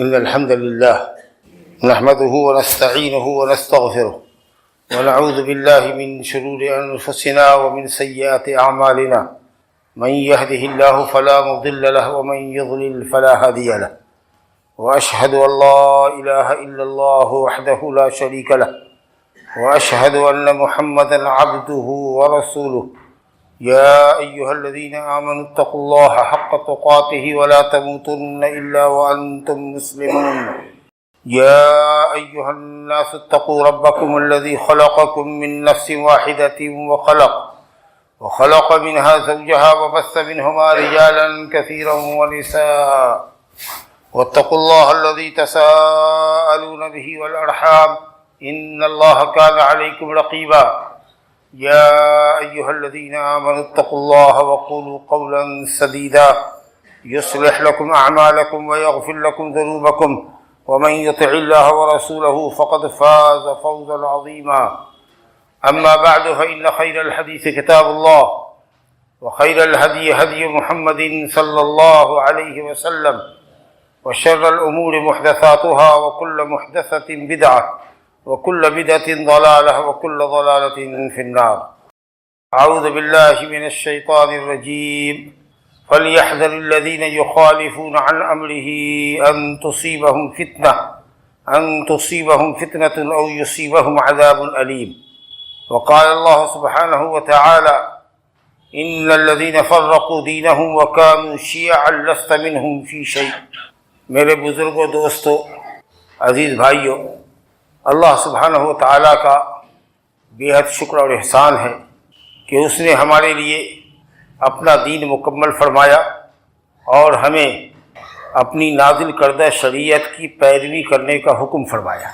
إن الحمد لله نحمده ونستعينه ونستغفره ونعوذ بالله من شرور أنفسنا ومن سيئات أعمالنا من يهده الله فلا مضل له ومن يضلل فلا هادي له وأشهد أن لا إله إلا الله وحده لا شريك له وأشهد أن محمدا عبده ورسوله يا أيها الذين آمنوا اتقوا الله حق تقاته ولا تموتن إلا وأنتم مسلمون يا أيها الناس اتقوا ربكم الذي خلقكم من نفس واحدة وخلق منها زوجها وبث منهما رجالا كثيرا ونساء واتقوا الله الذي تساءلون به والأرحام إن الله كان عليكم رقيبا يا أيها الذين آمنوا اتقوا الله وقولوا قولا سديدا يصلح لكم أعمالكم ويغفر لكم ذنوبكم ومن يطع الله ورسوله فقد فاز فوزا عظيما أما بعد فإن خير الحديث كتاب الله وخير الهدي هدي محمد صلى الله عليه وسلم وشر الأمور محدثاتها وكل محدثة بدعة وكل بدعة ضلالة وكل ضلالة في النار أعوذ بالله من الشيطان الرجيم فليحذر الذين يخالفون عن أمره أن تصيبهم فتنة أو يصيبهم عذاب أليم وقال الله سبحانه وتعالى إن الذين فرقوا دينهم وكانوا شيعا لست منهم في شيء میرے بزرگوں، دوستوں، عزیز بھائیوں، اللہ سبحانہ و تعالیٰ کا بے حد شکر اور احسان ہے کہ اس نے ہمارے لیے اپنا دین مکمل فرمایا اور ہمیں اپنی نازل کردہ شریعت کی پیروی کرنے کا حکم فرمایا۔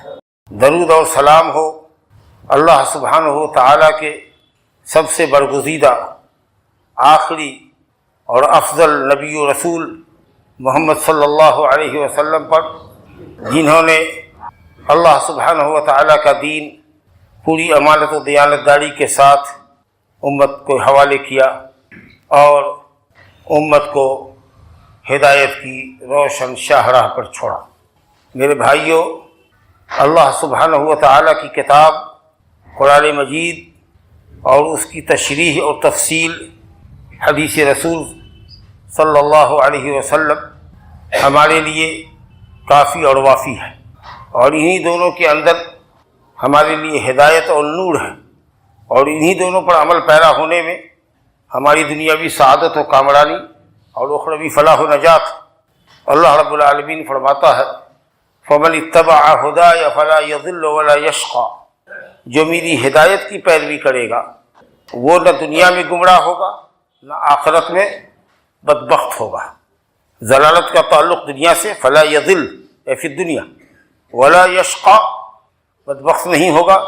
درود اور سلام ہو اللہ سبحانہ و تعالیٰ کے سب سے برگزیدہ، آخری اور افضل نبی و رسول محمد صلی اللہ علیہ وسلم پر، جنہوں نے اللہ سبحانہ و تعالیٰ کا دین پوری امانت و دیانتداری کے ساتھ امت کو حوالے کیا اور امت کو ہدایت کی روشن شاہراہ پر چھوڑا۔ میرے بھائیوں، اللہ سبحانہ و تعالیٰ کی کتاب قرآن مجید اور اس کی تشریح اور تفصیل حدیث رسول صلی اللہ علیہ وسلم ہمارے لیے کافی اور وافی ہے، اور انہی دونوں کے اندر ہمارے لیے ہدایت اور نور ہے، اور انہی دونوں پر عمل پیرا ہونے میں ہماری دنیاوی سعادت و کامرانی اور اخروی فلاح و نجات۔ اللہ رب العالمین فرماتا ہے فَمَنِ اتَّبَعَ هُدَايَ فَلَا يَضِلُّ وَلَا يَشْقَى، جو میری ہدایت کی پیروی کرے گا وہ نہ دنیا میں گمراہ ہوگا نہ آخرت میں بدبخت ہوگا۔ ضلالت کا تعلق دنیا سے، فلا یضل اے فی الدنیا، ولا یشقى بدبخت نہیں ہوگا،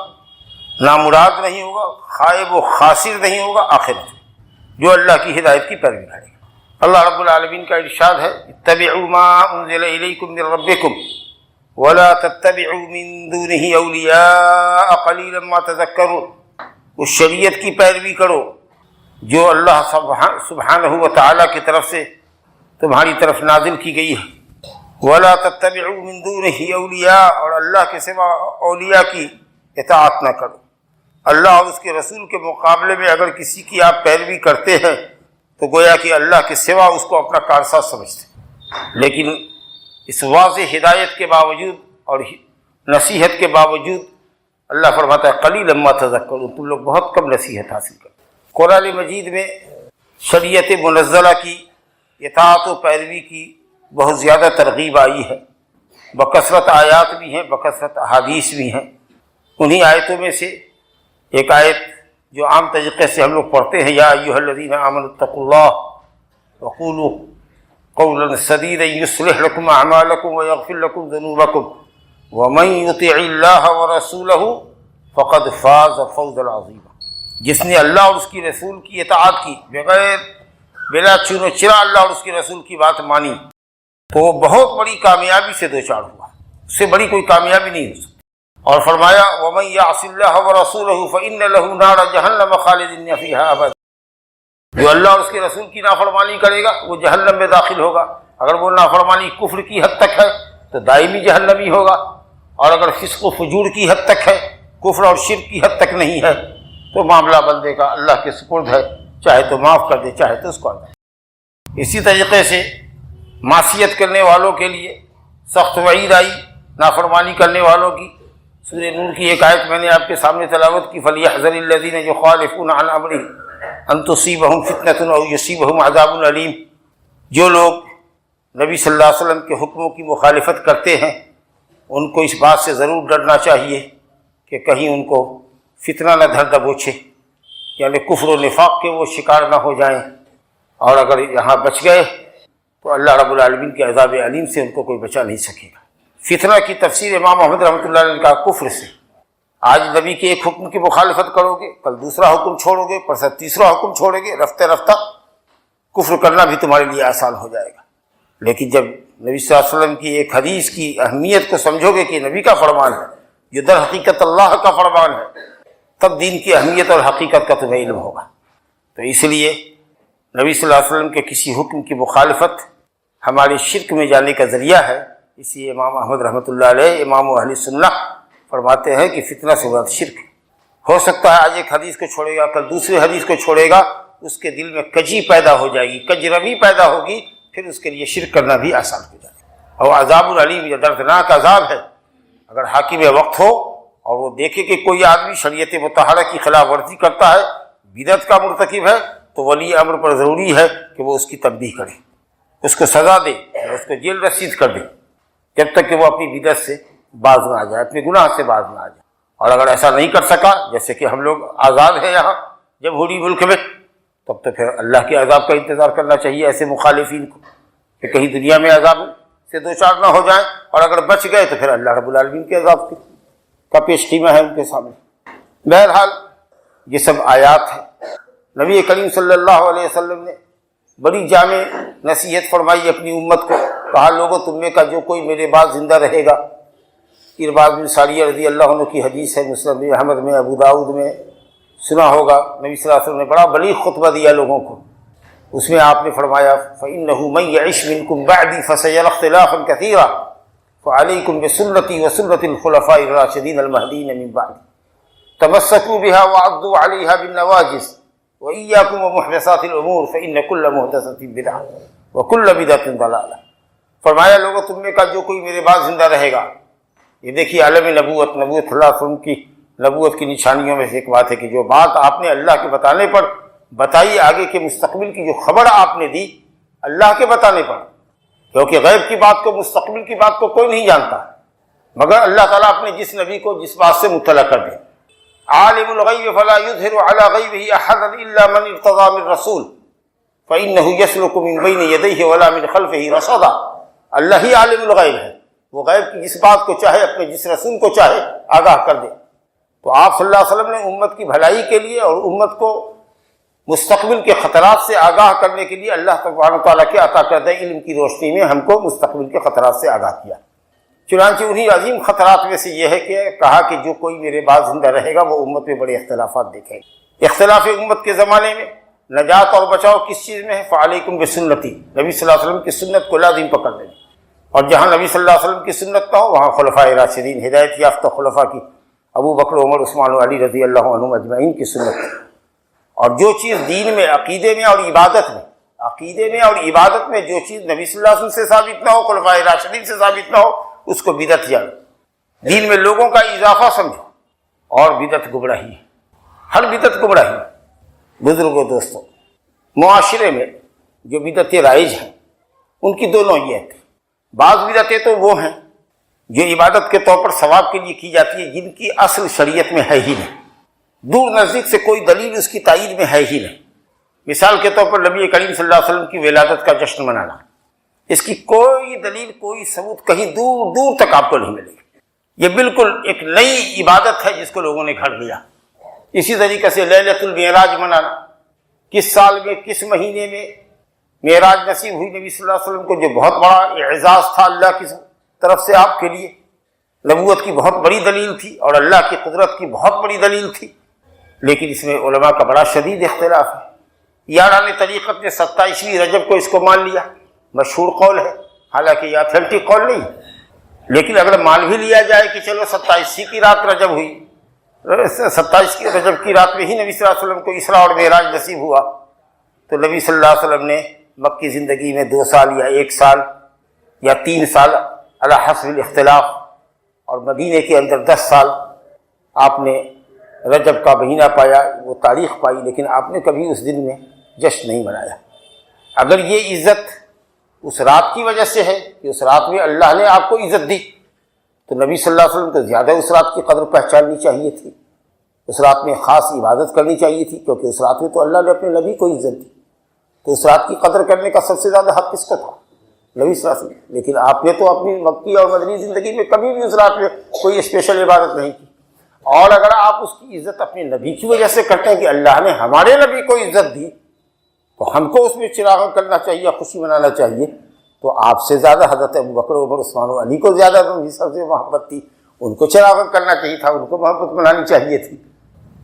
نامراد نہیں ہوگا، خائب و خاسر نہیں ہوگا آخرت میں، جو اللہ کی ہدایت کی پیروی کرے گا۔ اللہ رب العالمین کا ارشاد ہے اتبعوا ما انزل الیکم من ربکم ولا تتبعوا من دونه اولیاء قلیلا ما تذکرون، اس شریعت کی پیروی کرو جو اللہ سبحانہ و تعالیٰ کی طرف سے تمہاری طرف نازل کی گئی ہے۔ وَلَا تَتَّبِعُوا مِن دُونِهِ أَوْلِيَاءَ، اور اللہ کے سوا اولیاء کی اطاعت نہ کرو۔ اللہ اور اس کے رسول کے مقابلے میں اگر کسی کی آپ پیروی کرتے ہیں تو گویا کہ اللہ کے سوا اس کو اپنا کارساز سمجھتے ہیں۔ لیکن اس واضح ہدایت کے باوجود اور نصیحت کے باوجود اللہ فرماتا ہے قلیلا ما تذکرون، تم لوگ بہت کم نصیحت حاصل کرو۔ قرآن مجید میں شریعت منزلہ کی اطاعت و پیروی کی بہت زیادہ ترغیب آئی ہے، بکثرت آیات بھی ہیں، بکثرت احادیث بھی ہیں۔ انہی آیتوں میں سے ایک آیت جو عام طریقے سے ہم لوگ پڑھتے ہیں یا ایھا الذین آمنوا اتقوا اللہ وقولوا قولا سدیدا یصلح لکم اعمالکم ویغفر لکم ذنوبکم ومن یطع اللہ ورسولہ فقد فاز فوزا عظیما، جس نے اللہ اور اس کی رسول کی اطاعت کی، بلا چون و چرا اللہ اور اس کے رسول کی بات مانی، تو وہ بہت بڑی کامیابی سے دوچار ہوا، اس سے بڑی کوئی کامیابی نہیں ہو سکتی۔ اور فرمایا وَمَن يَعْصِ اللَّهَ وَرَسُولَهُ فَإِنَّ لَهُ نَارَ جَهَنَّمَ خَالِدِينَ فِيهَا أَبَدًا، جو اللہ اور اس کے رسول کی نافرمانی کرے گا وہ جہنم میں داخل ہوگا۔ اگر وہ نافرمانی کفر کی حد تک ہے تو دائمی جہنمی ہوگا، اور اگر فسق و فجور کی حد تک ہے، کفر اور شرک کی حد تک نہیں ہے، تو معاملہ بندے کا اللہ کے سپرد ہے، چاہے تو معاف کر دے چاہے تو اس کو عذاب۔ اسی طریقے سے معصیت کرنے والوں کے لیے سخت وعید آئی، نافرمانی کرنے والوں کی۔ سورہ نور کی ایک آیت میں نے آپ کے سامنے تلاوت کی، فَلْيَحْذَرِ الَّذِينَ يُخَالِفُونَ عَنْ أَمْرِهِ أَن تُصِيبَهُمْ فِتْنَةٌ أَوْ يُصِيبَهُمْ عَذَابٌ أَلِيمٌ۔ جو لوگ نبی صلی اللہ علیہ وسلم کے حکموں کی مخالفت کرتے ہیں، ان کو اس بات سے ضرور ڈرنا چاہیے کہ کہیں ان کو فتنہ نہ دھر دبوچے، یعنی کفر و نفاق کے وہ شکار نہ ہو جائیں، اور اگر یہاں بچ گئے تو اللہ رب العالمین کے عذاب علیم سے ان کو کوئی بچا نہیں سکے گا۔ فتنہ کی تفسیر امام احمد رحمۃ اللہ علیہ نے کہا کفر سے۔ آج نبی کے ایک حکم کی مخالفت کرو گے، کل دوسرا حکم چھوڑو گے، پرسوں تیسرا حکم چھوڑو گے، رفتہ رفتہ کفر کرنا بھی تمہارے لیے آسان ہو جائے گا۔ لیکن جب نبی صلی اللہ علیہ وسلم کی ایک حدیث کی اہمیت کو سمجھو گے کہ نبی کا فرمان ہے، یہ در حقیقت اللہ کا فرمان ہے، تب دین کی اہمیت اور حقیقت کا تمہیں علم ہوگا۔ تو اس لیے نبی صلی اللہ علیہ وسلم کے کسی حکم کی مخالفت ہمارے شرک میں جانے کا ذریعہ ہے۔ اس لیے امام احمد رحمۃ اللہ علیہ، امام اہل سنہ، فرماتے ہیں کہ فتنہ سے مراد شرک ہے۔ ہو سکتا ہے آج ایک حدیث کو چھوڑے گا، کل دوسری حدیث کو چھوڑے گا، اس کے دل میں کجی پیدا ہو جائے گی، کجروی پیدا ہوگی، پھر اس کے لیے شرک کرنا بھی آسان ہو جائے گا۔ اور عذاب العلیم، یہ دردناک عذاب ہے۔ اگر حاکم وقت ہو اور وہ دیکھے کہ کوئی آدمی شریعت مطہرہ کی خلاف ورزی کرتا ہے، بدعت کا مرتکب ہے، تو ولی امر پر ضروری ہے کہ وہ اس کی تنبیہ کرے، اس کو سزا دے، اس کو جیل رسید کر دے، جب تک کہ وہ اپنی بدعت سے باز نہ آ جائے، اپنے گناہ سے باز نہ آ جائے۔ اور اگر ایسا نہیں کر سکا، جیسے کہ ہم لوگ آزاد ہیں یہاں جمہوری ملک میں، تب تو پھر اللہ کے عذاب کا انتظار کرنا چاہیے ایسے مخالفین کو، کہ کہیں دنیا میں عذاب سے دوچار نہ ہو جائیں، اور اگر بچ گئے تو پھر اللہ رب العالمین کے عذاب کا پیش خیمہ ہے ان کے سامنے۔ بہرحال یہ سب آیات ہیں۔ نبی کریم صلی اللہ علیہ وسلم نے بڑی جامع نصیحت فرمائی اپنی امت کو، کہا لوگوں تم میں کا جو کوئی میرے بعد زندہ رہے گا، ارباز بن ساریہ رضی اللہ عنہ کی حدیث ہے، مسند احمد میں، ابو داؤد میں، سنا ہوگا۔ نبی صلی اللہ علیہ وسلم نے بڑا بلیغ خطبہ دیا لوگوں کو، اس میں آپ نے فرمایا فَإِنَّهُ مَن يَعِشْ مِنكُم بَعْدِي فَسَيَرَى اخْتِلَافًا كَثِيرًا فَعَلَيْكُمْ بِسُنَّتِي وَسُنَّةِ الْخُلَفَاءِ الرَّاشِدِينَ الْمَهْدِيِّينَ مِن بَعْدِي تَمَسَّكُوا بِهَا وَعَضُّوا عَلَيْهَا بِالنَّوَاجِذِ وَإِيَّاكُمْ وَمُحْدَثَاتِ الْأُمُورِ فَإِنَّ كُلَّ مُحْدَثَةٍ بِدْعَةٌ وَكُلَّ بِدْعَةٍ ضَلَالَةٌ۔ فرمایا لوگوں تم میں کا جو کوئی میرے بعد زندہ رہے گا، یہ دیکھیے عالم نبوت، نبوت اللہ علیہ وسلم کی نبوت کی نشانیوں میں سے ایک بات ہے کہ جو بات آپ نے اللہ کے بتانے پر بتائی، آگے کے مستقبل کی جو خبر آپ نے دی اللہ کے بتانے پر، کیونکہ غیب کی بات کو، مستقبل کی بات کو کوئی نہیں جانتا مگر اللہ تعالیٰ اپنے جس نبی کو جس بات سے مطلع کر دے۔ عالم الغیب فلا یظہر علی غیبہ احدا الا من ارتضی من رسول فإنہ یسلک من بین یدیہ ولا من خلفہ رصدا۔ اللہ ہی عالم الغیب ہے، وہ غیب کی جس بات کو چاہے، اپنے جس رسول کو چاہے آگاہ کر دے۔ تو آپ صلی اللہ علیہ وسلم نے امت کی بھلائی کے لیے اور امت کو مستقبل کے خطرات سے آگاہ کرنے کے لیے اللہ تبارک و تعالیٰ کے عطا کردہ علم کی روشنی میں ہم کو مستقبل کے خطرات سے آگاہ کیا۔ چنانچہ انہی عظیم خطرات میں سے یہ ہے کہ کہا کہ جو کوئی میرے بعد زندہ رہے گا وہ امت میں بڑے اختلافات دیکھے گا۔ اختلاف امت کے زمانے میں نجات اور بچاؤ کس چیز میں ہے؟ فعلیکم بسنتی، نبی صلی اللہ علیہ وسلم کی سنت کو لازم پکڑ لیں، اور جہاں نبی صلی اللہ علیہ وسلم کی سنت نہ ہو وہاں خلفائے راشدین، ہدایت یافتہ خلفاء کی، ابو بکر، عمر، عثمان و علی رضی اللہ عنہم اجمعین کی سنت۔ اور جو چیز دین میں، عقیدے میں اور عبادت میں، عقیدے میں اور عبادت میں جو چیز نبی صلی اللہ علیہ وسلم سے ثابت نہ ہو، خلفائے راشدین سے ثابت نہ ہو، اس کو بدعت جانو، دین میں لوگوں کا اضافہ سمجھو، اور بدعت گمراہی ہے، ہر بدعت گمراہی ہے۔ بزرگوں، دوستوں، معاشرے میں جو بدعتیں رائج ہیں ان کی دو نوعیت ہیں۔ بعض بدعتیں تو وہ ہیں جو عبادت کے طور پر ثواب کے لیے کی جاتی ہے، جن کی اصل شریعت میں ہے ہی نہیں، دور نزدیک سے کوئی دلیل اس کی تائید میں ہے ہی نہیں۔ مثال کے طور پر نبی کریم صلی اللہ علیہ وسلم کی ولادت کا جشن منانا، اس کی کوئی دلیل، کوئی ثبوت کہیں دور دور تک آپ کو نہیں ملے گی۔ یہ بالکل ایک نئی عبادت ہے جس کو لوگوں نے گھڑ لیا۔ اسی طریقے سے لیلۃ المعراج منانا، کس سال میں، کس مہینے میں معراج نصیب ہوئی نبی صلی اللہ علیہ وسلم کو، جو بہت بڑا اعزاز تھا اللہ کی طرف سے آپ کے لیے، نبوت کی بہت بڑی دلیل تھی اور اللہ کی قدرت کی بہت بڑی دلیل تھی، لیکن اس میں علماء کا بڑا شدید اختلاف ہے۔ یاران طریقت نے 27ویں رجب کو اس کو مان لیا، مشہور قول ہے، حالانکہ یہ اتھینٹک قول نہیں ہے۔ لیکن اگر مان بھی لیا جائے کہ چلو 27 کی رات رجب ہوئی، 27 کی رجب کی رات میں ہی نبی صلی اللہ علیہ وسلم کو اسراء اور معراج نصیب ہوا، تو نبی صلی اللہ علیہ وسلم نے مکی زندگی میں 2 سال یا 1 سال یا 3 سال علی حسب الاختلاف، اور مدینے کے اندر 10 سال آپ نے رجب کا مہینہ پایا، وہ تاریخ پائی، لیکن آپ نے کبھی اس دن میں جشن نہیں منایا۔ اگر یہ عزت اس رات کی وجہ سے ہے کہ اس رات میں اللہ نے آپ کو عزت دی، تو نبی صلی اللہ علیہ وسلم کو زیادہ اس رات کی قدر پہچاننی چاہیے تھی، اس رات میں خاص عبادت کرنی چاہیے تھی، کیونکہ اس رات میں تو اللہ نے اپنے نبی کو عزت دی، تو اس رات کی قدر کرنے کا سب سے زیادہ حق کس کو تھا؟ نبی صلی اللہ علیہ وسلم۔ لیکن آپ نے تو اپنی مکی اور مدنی زندگی میں کبھی بھی اس رات میں کوئی اسپیشل عبادت نہیں کی، اور اگر آپ اس کی عزت اپنے نبی کی وجہ سے کرتے ہیں کہ اللہ نے ہمارے نبی کو عزت دی، تو ہم کو اس میں چراغاں کرنا چاہیے، خوشی منانا چاہیے۔ تو آپ سے زیادہ حضرت ابوبکر، عمر، عثمان و علی کو زیادہ نبی سب سے محبت تھی، ان کو چراغاں کرنا چاہیے تھا، ان کو محبت منانی چاہیے تھی۔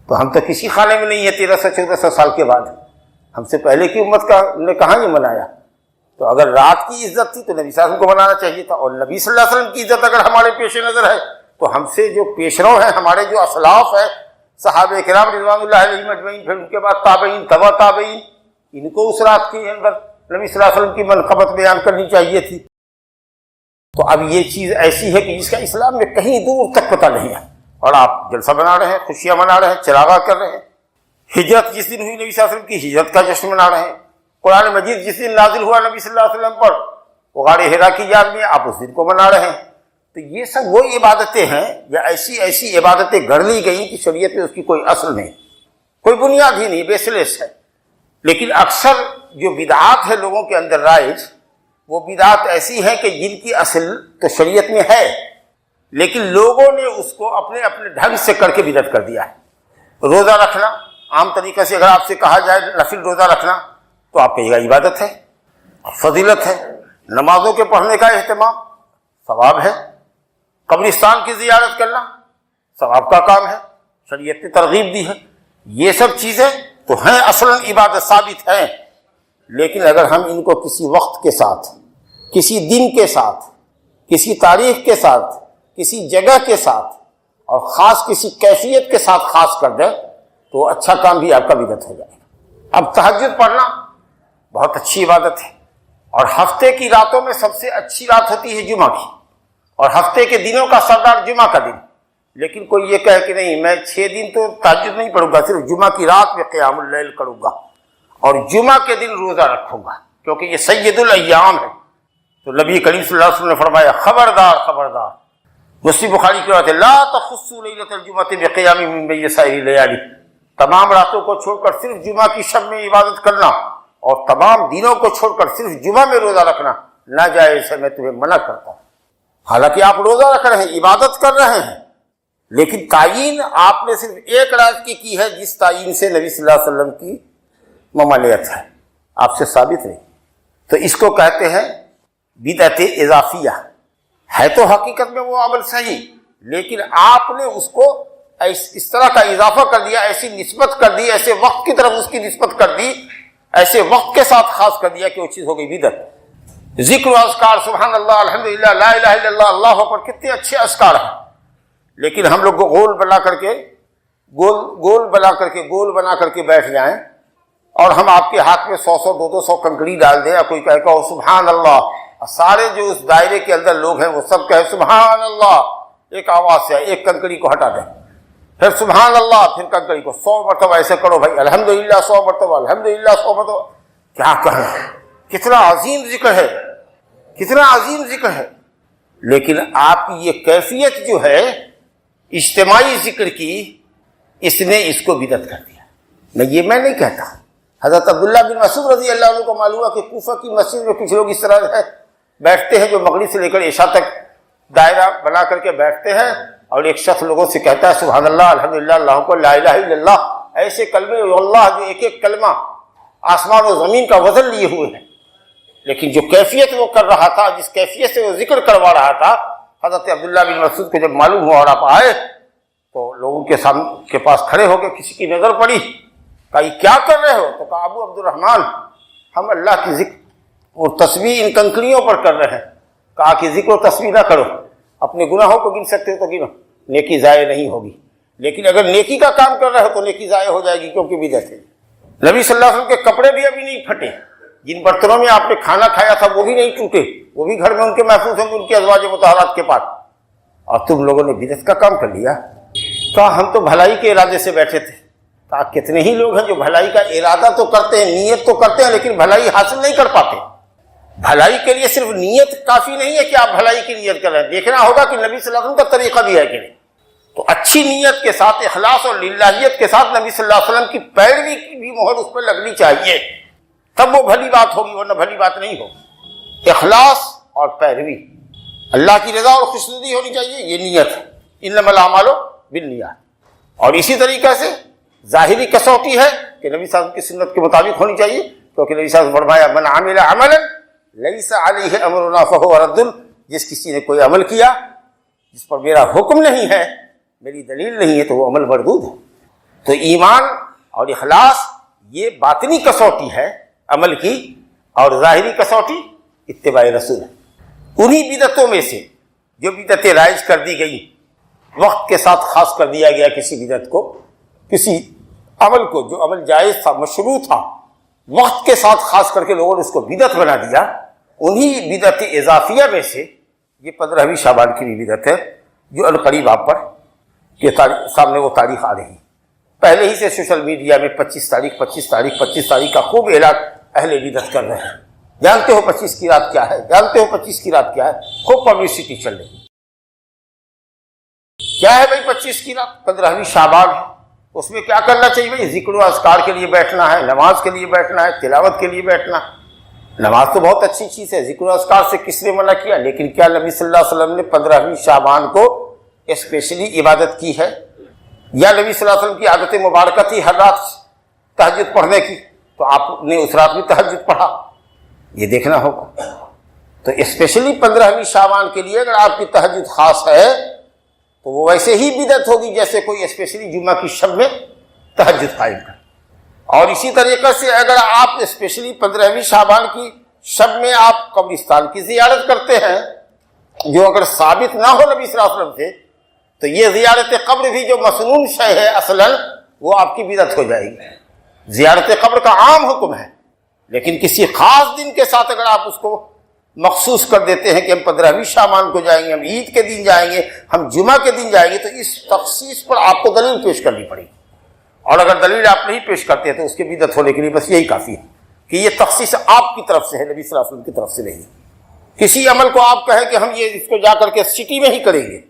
تو ہم تو کسی خانے میں نہیں ہیں 1300-1400 سال کے بعد، ہم سے پہلے کی امت کا نے کہاں یہ منایا؟ تو اگر رات کی عزت تھی تو نبی صلی اللہ علیہ وسلم کو منانا چاہیے تھا، اور نبی صلی اللہ علیہ وسلم کی عزت اگر ہمارے پیش نظر ہے تو ہم سے جو پیشرو ہیں، ہمارے جو اسلاف ہیں، صحابہ کرام رضوان اللہ علیہم اجمعین، پھر ان کے بعد تابعین، تبع تابعین، ان کو اس رات کے اندر نبی صلی اللہ علیہ وسلم کی منقبت بیان کرنی چاہیے تھی۔ تو اب یہ چیز ایسی ہے کہ جس کا اسلام میں کہیں دور تک پتہ نہیں ہے، اور آپ جلسہ بنا رہے ہیں، خوشیاں منا رہے ہیں، چراغاں کر رہے ہیں۔ ہجرت جس دن ہوئی نبی صلی اللہ علیہ وسلم کی ہجرت کا جشن منا رہے ہیں۔ قرآن مجید جس دن نازل ہوا نبی صلی اللہ علیہ وسلم پر، وہ غار حرا کی یاد میں، آپ اس دن کو منا رہے ہیں۔ تو یہ سب وہ عبادتیں ہیں یا ایسی عبادتیں گھڑ لی گئیں کہ شریعت میں اس کی کوئی اصل نہیں، کوئی بنیاد ہی نہیں، بیس لیس ہے۔ لیکن اکثر جو بدعات ہے لوگوں کے اندر رائج، وہ بدعات ایسی ہیں کہ جن کی اصل تو شریعت میں ہے، لیکن لوگوں نے اس کو اپنے اپنے ڈھنگ سے کر کے بدعت کر دیا ہے۔ روزہ رکھنا، عام طریقے سے اگر آپ سے کہا جائے نفل روزہ رکھنا تو آپ کہیے گا عبادت ہے، فضیلت ہے۔ نمازوں کے پڑھنے کا اہتمام ثواب ہے۔ قبرستان کی زیارت کرنا ثواب کا کام ہے، شریعت نے ترغیب دی ہے۔ یہ سب چیزیں تو ہیں، اصلاً عبادت ثابت ہیں، لیکن اگر ہم ان کو کسی وقت کے ساتھ، کسی دن کے ساتھ، کسی تاریخ کے ساتھ، کسی جگہ کے ساتھ، اور خاص کسی کیفیت کے ساتھ خاص کر دیں تو اچھا کام بھی آپ کا بدعت ہو جائے گا۔ اب تہجد پڑھنا بہت اچھی عبادت ہے، اور ہفتے کی راتوں میں سب سے اچھی رات ہوتی ہے جمعہ کی، اور ہفتے کے دنوں کا سردار جمعہ کا دن۔ لیکن کوئی یہ کہے کہ نہیں میں 6 دن تو تہجد نہیں پڑھوں گا، صرف جمعہ کی رات میں قیام اللیل کروں گا، اور جمعہ کے دن روزہ رکھوں گا کیونکہ یہ سید الایام ہے۔ تو نبی کریم صلی اللہ علیہ وسلم نے فرمایا خبردار خبردار، مسلم بخاری کی روایت ہے، لا تخصوا لیلۃ الجمعۃ بقیام من بین سائر الیالی، تمام راتوں کو چھوڑ کر صرف جمعہ کی شب میں عبادت کرنا، اور تمام دنوں کو چھوڑ کر صرف جمعہ میں روزہ رکھنا ناجائز ہے، میں تمہیں منع کرتا ہوں۔ حالانکہ آپ روزہ رکھ رہے ہیں، عبادت کر رہے ہیں، لیکن تعین آپ نے صرف ایک رات کی ہے، جس تعین سے نبی صلی اللہ علیہ وسلم کی ممانعت ہے، آپ سے ثابت نہیں۔ تو اس کو کہتے ہیں بدعت اضافیہ، ہے تو حقیقت میں وہ عمل صحیح، لیکن آپ نے اس کو اس طرح کا اضافہ کر دیا، ایسی نسبت کر دی، ایسے وقت کی طرف اس کی نسبت کر دی، ایسے وقت کے ساتھ خاص کر دیا کہ وہ چیز ہو گئی بدعت۔ ذکر و اذکار، سبحان اللہ، الحمدللہ، لا الہ الا اللہ، اللہ اکبر، کتنے اچھے اذکار ہیں، لیکن ہم لوگ کو گول بنا کر کے بیٹھ جائیں، اور ہم آپ کے ہاتھ میں 100 200 کنکری ڈال دیں، یا کوئی کہے کہ سبحان اللہ، سارے جو اس دائرے کے اندر لوگ ہیں وہ سب کہے سبحان اللہ ایک آواز سے، ایک کنکری کو ہٹا دیں، پھر سبحان اللہ، پھر کنکری کو 100 مرتبہ ایسے کرو بھائی، الحمدللہ 100 مرتبہ، الحمدللہ 100 مرتبہ، کیا کہیں، کتنا عظیم ذکر ہے، کتنا عظیم ذکر ہے۔ لیکن آپ کی یہ کیفیت جو ہے اجتماعی ذکر کی، اس نے اس کو بدعت کر دیا۔ میں نہیں کہتا، حضرت عبداللہ بن مسعود رضی اللہ عنہ کو معلوم ہے کہ کوفہ کی مسجد میں کچھ لوگ اس طرح ہے بیٹھتے ہیں جو مغرب سے لے کر عشاء تک دائرہ بنا کر کے بیٹھتے ہیں، اور ایک شخص لوگوں سے کہتا ہے سبحان اللہ، الحمدللہ، اللہ اکبر، لا الہ الا اللہ، ایسے کلمے اللہ جو ایک ایک کلمہ آسمان و زمین کا وزن لیے ہوئے ہیں، لیکن جو کیفیت وہ کر رہا تھا، جس کیفیت سے وہ ذکر کروا رہا تھا، حضرت عبداللہ بن مسعود کو جب معلوم ہوا اور آپ آئے تو لوگوں کے پاس کھڑے ہو کے کسی کی نظر پڑی، کہا یہ کیا کر رہے ہو؟ تو کہا ابو عبد الرحمن، ہم اللہ کی ذکر اور تسبیح ان کنکریوں پر کر رہے ہیں۔ کہا کہ ذکر و تسبیح نہ کرو، اپنے گناہوں کو گن سکتے ہو تو گنو، نیکی ضائع نہیں ہوگی، لیکن اگر نیکی کا کام کر رہے ہو تو نیکی ضائع ہو جائے گی، کیونکہ بدعت ہے۔ نبی صلی اللہ علیہ وسلم کے کپڑے بھی ابھی نہیں پھٹے، جن برتنوں میں آپ نے کھانا کھایا تھا وہ بھی نہیں ٹوٹے، وہ بھی گھر میں ان کے محفوظ ہوں گے ان کے ازواج مطہرات کے پاس، اور تم لوگوں نے بدعت کا کام کر لیا۔ تو ہم تو بھلائی کے ارادے سے بیٹھے تھے، کتنے ہی لوگ ہیں جو بھلائی کا ارادہ تو کرتے ہیں، نیت تو کرتے ہیں، لیکن بھلائی حاصل نہیں کر پاتے۔ بھلائی کے لیے صرف نیت کافی نہیں ہے کہ آپ بھلائی کی نیت کر رہے ہیں، دیکھنا ہوگا کہ نبی صلی اللہ علیہ وسلم کا طریقہ بھی ہے کہ نہیں۔ تو اچھی نیت کے ساتھ، اخلاص اور للہیت کے ساتھ نبی صلی اللہ علیہ وسلم کی پیروی کی بھی مہر اس پر لگنی چاہیے، تب وہ بھلی بات ہوگی، ورنہ بھلی بات نہیں ہوگی۔ اخلاص اور پیروی، اللہ کی رضا اور خوشنودی ہونی چاہیے، یہ نیت ہے، انما الاعمال بالنیات۔ اور اسی طریقے سے ظاہری کسوٹی ہے کہ نبی صلی اللہ علیہ وسلم کی سنت کے مطابق ہونی چاہیے، کیونکہ نبی صلی اللہ علیہ وسلم فرمایا من عمل عملا لیس علیہ امرنا فہو رد، جس کسی نے کوئی عمل کیا جس پر میرا حکم نہیں ہے، میری دلیل نہیں ہے، تو وہ عمل مردود ہے۔ تو ایمان اور اخلاص یہ باطنی کسوٹی ہے عمل کی، اور ظاہری کسوٹی اتباع رسول ہے۔ انہی بدعتوں میں سے جو بدعتیں رائج کر دی گئی، وقت کے ساتھ خاص کر دیا گیا کسی بدعت کو، کسی عمل کو جو عمل جائز تھا، مشروع تھا، وقت کے ساتھ خاص کر کے لوگوں نے اس کو بدعت بنا دیا۔ انہی بدعت اضافیہ میں سے یہ 15ویں شعبان کی بھی بدعت ہے، جو القریب آپ پر کے سامنے وہ تاریخ آ رہی ہے۔ پہلے ہی سے سوشل میڈیا میں 25 تاریخ کا خوب اعلان اہل بدعت کر رہے ہیں۔ جانتے ہو 25 کی رات کیا ہے؟ جانتے ہو 25 کی رات کیا ہے؟ خوب پبلسٹی چل رہی ہے۔ کیا ہے بھائی 25 کی رات؟ 15ویں شعبان ہے، اس میں کیا کرنا چاہیے بھائی؟ ذکر و اذکار کے لیے بیٹھنا ہے، نماز کے لیے بیٹھنا ہے، تلاوت کے لیے بیٹھنا ہے۔ نماز تو بہت اچھی چیز ہے، ذکر و اذکار سے کس نے منع کیا؟ لیکن کیا نبی صلی اللہ علیہ وسلم نے 15ویں شعبان کو اسپیشلی عبادت کی ہے؟ یا نبی صلی اللہ علیہ وسلم کی عادت مبارکہ تھی ہر رات تہجد پڑھنے کی، تو آپ نے اس رات بھی تہجد پڑھا؟ یہ دیکھنا ہوگا۔ تو اسپیشلی 15ویں شعبان کے لیے اگر آپ کی تہجد خاص ہے تو وہ ویسے ہی بدعت ہوگی جیسے کوئی اسپیشلی جمعہ کی شب میں تہجد قائم کرے۔ اور اسی طریقے سے اگر آپ اسپیشلی 15ویں شعبان کی شب میں آپ قبرستان کی زیارت کرتے ہیں، جو اگر ثابت نہ ہو نبی صلی اللہ علیہ وسلم سے، تو یہ زیارت قبر بھی جو مسنون شے ہے اصلاً، وہ آپ کی بدعت ہو جائے گی۔ زیارت قبر کا عام حکم ہے، لیکن کسی خاص دن کے ساتھ اگر آپ اس کو مخصوص کر دیتے ہیں کہ ہم 15ویں شعبان کو جائیں گے، ہم عید کے دن جائیں گے، ہم جمعہ کے دن جائیں گے، تو اس تخصیص پر آپ کو دلیل پیش کرنی پڑے گی۔ اور اگر دلیل آپ نہیں پیش کرتے تو اس کے بدعت ہونے کے لیے بس یہی کافی ہے کہ یہ تخصیص آپ کی طرف سے ہے، نبی صلی اللہ علیہ وسلم کی طرف سے نہیں۔ کسی عمل کو آپ کہیں کہ ہم یہ اس کو جا کر کے سٹی میں ہی کریں گے،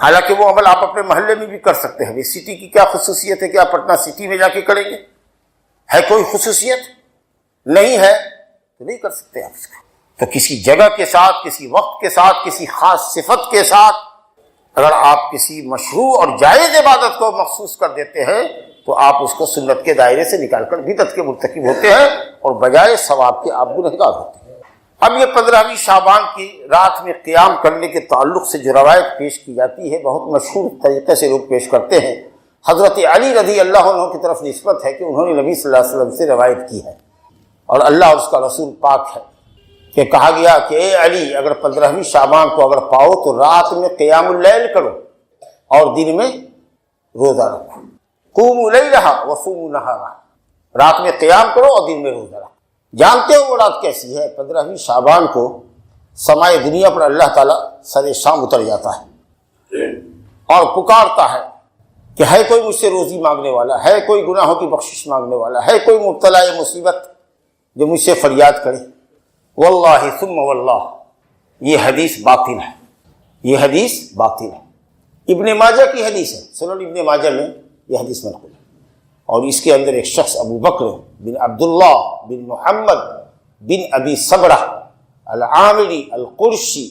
حالانکہ وہ عمل آپ اپنے محلے میں بھی کر سکتے ہیں۔ سٹی کی کیا خصوصیت ہے کہ آپ پٹنہ سٹی میں جا کے کریں گے؟ ہے کوئی خصوصیت؟ نہیں ہے تو نہیں کر سکتے آپ اس کو۔ تو کسی جگہ کے ساتھ، کسی وقت کے ساتھ، کسی خاص صفت کے ساتھ اگر آپ کسی مشروع اور جائز عبادت کو مخصوص کر دیتے ہیں تو آپ اس کو سنت کے دائرے سے نکال کر بدعت کے مرتکب ہوتے ہیں، اور بجائے ثواب کے آپ گنہگار ہوتے ہیں۔ اب یہ 15ویں شعبان کی رات میں قیام کرنے کے تعلق سے جو روایت پیش کی جاتی ہے، بہت مشہور طریقے سے لوگ پیش کرتے ہیں۔ حضرت علی رضی اللہ عنہ کی طرف نسبت ہے کہ انہوں نے نبی صلی اللہ علیہ وسلم سے روایت کی ہے، اور اللہ اور اس کا رسول پاک ہے کہ کہا گیا کہ اے علی، اگر 15ویں شعبان کو اگر پاؤ تو رات میں قیام اللیل کرو اور دن میں روزہ رکھو۔ قوموا لیلہا وصوموا نہارہا، رات میں قیام کرو اور دن میں روزہ رکھو۔ جانتے ہو وہ رات کیسی ہے؟ 15ویں شعبان کو سمائے دنیا پر اللہ تعالیٰ سر شام اتر جاتا ہے اور پکارتا ہے کہ ہے کوئی مجھ سے روزی مانگنے والا، ہے کوئی گناہوں کی بخشش مانگنے والا، ہے کوئی مبتلا مصیبت جو مجھ سے فریاد کرے۔ واللہ ثم واللہ، یہ حدیث باطل ہے، یہ حدیث باطل ہے۔ ابن ماجہ کی حدیث ہے، سنن ابن ماجہ میں یہ حدیث منقول ہے، اور اس کے اندر ایک شخص ابو بکر بن عبداللہ بن محمد بن ابی صبرہ العامری القرشی،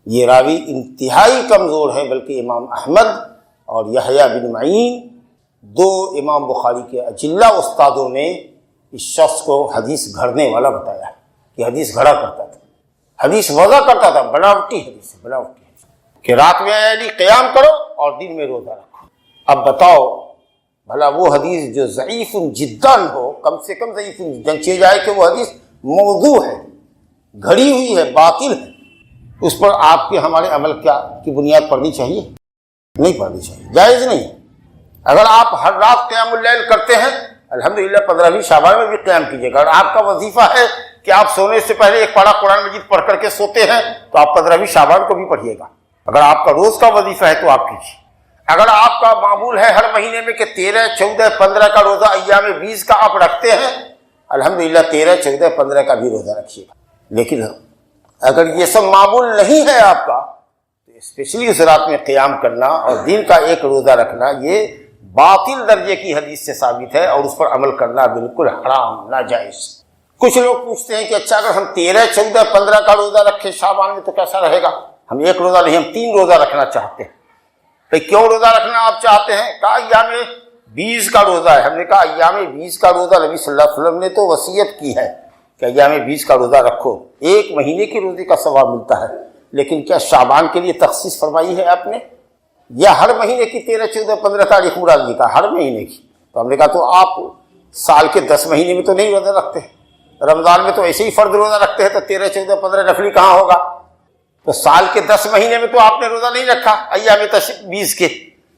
یہ راوی انتہائی کمزور ہے، بلکہ امام احمد اور یحییٰ بن معین دو امام بخاری کے اجلہ استادوں نے اس شخص کو حدیث گھڑنے والا بتایا ہے کہ حدیث گھڑا کرتا تھا، حدیث وضع کرتا تھا، بناوٹی حدیث ہے، بناوٹی حدیث کہ رات میں علی قیام کرو اور دن میں روزہ رکھو۔ اب بتاؤ بھلا وہ حدیث جو ضعیف جداً ہو، کم سے کم ضعیف جداً چیز جائے کہ وہ حدیث موضوع ہے، گھڑی ہوئی ہے، باطل ہے، اس پر آپ کے ہمارے عمل کی بنیاد پڑنی چاہیے؟ نہیں پڑنی چاہیے، جائز نہیں۔ اگر آپ ہر رات قیام اللیل کرتے ہیں، الحمدللہ 15ویں شعبان میں بھی قیام کیجیے گا۔ اگر آپ کا وظیفہ ہے کہ آپ سونے سے پہلے ایک پارہ قرآن مجید پڑھ کر کے سوتے ہیں تو آپ 15ویں شعبان کو بھی پڑھیے گا۔ اگر آپ کا روز کا وظیفہ ہے تو آپ کیجیے۔ اگر آپ کا معمول ہے ہر مہینے میں کہ 13، 14، 15 کا روزہ ایام 20 کا آپ رکھتے ہیں، الحمدللہ 13، 14، 15 کا بھی روزہ رکھیے گا۔ لیکن اگر یہ سب معمول نہیں ہے آپ کا تو اسپیشلی اس رات میں قیام کرنا اور دن کا ایک روزہ رکھنا یہ باطل درجے کی حدیث سے ثابت ہے، اور اس پر عمل کرنا بالکل حرام، ناجائز۔ کچھ لوگ پوچھتے ہیں کہ اچھا اگر ہم 13، 14، 15 کا روزہ رکھیں شعبان میں تو کیسا رہے گا؟ ہم ایک روزہ نہیں، ہم 3 روزہ رکھنا چاہتے ہیں۔ تو کیوں روزہ رکھنا آپ چاہتے ہیں؟ کہا ایام 20 کا روزہ ہے۔ ہم نے کہا ایام 20 کا روزہ نبی صلی اللہ علیہ وسلم نے تو وصیت کی ہے کہ ایام 20 کا روزہ رکھو، ایک مہینے کے روزے کا ثواب ملتا ہے، لیکن کیا شعبان کے لیے تخصیص فرمائی ہے آپ نے؟ یا ہر مہینے کی 13، 14، 15 تاریخ مراد کا ہر مہینے کی؟ تو ہم نے کہا تو آپ سال کے 10 مہینے میں تو نہیں روزہ رکھتے، رمضان میں تو ایسے ہی فرض روزہ رکھتے ہیں، تو 13، 14، 15 نفلی کہاں ہوگا؟ تو سال کے 10 مہینے میں تو آپ نے روزہ نہیں رکھا ایام 20 کے،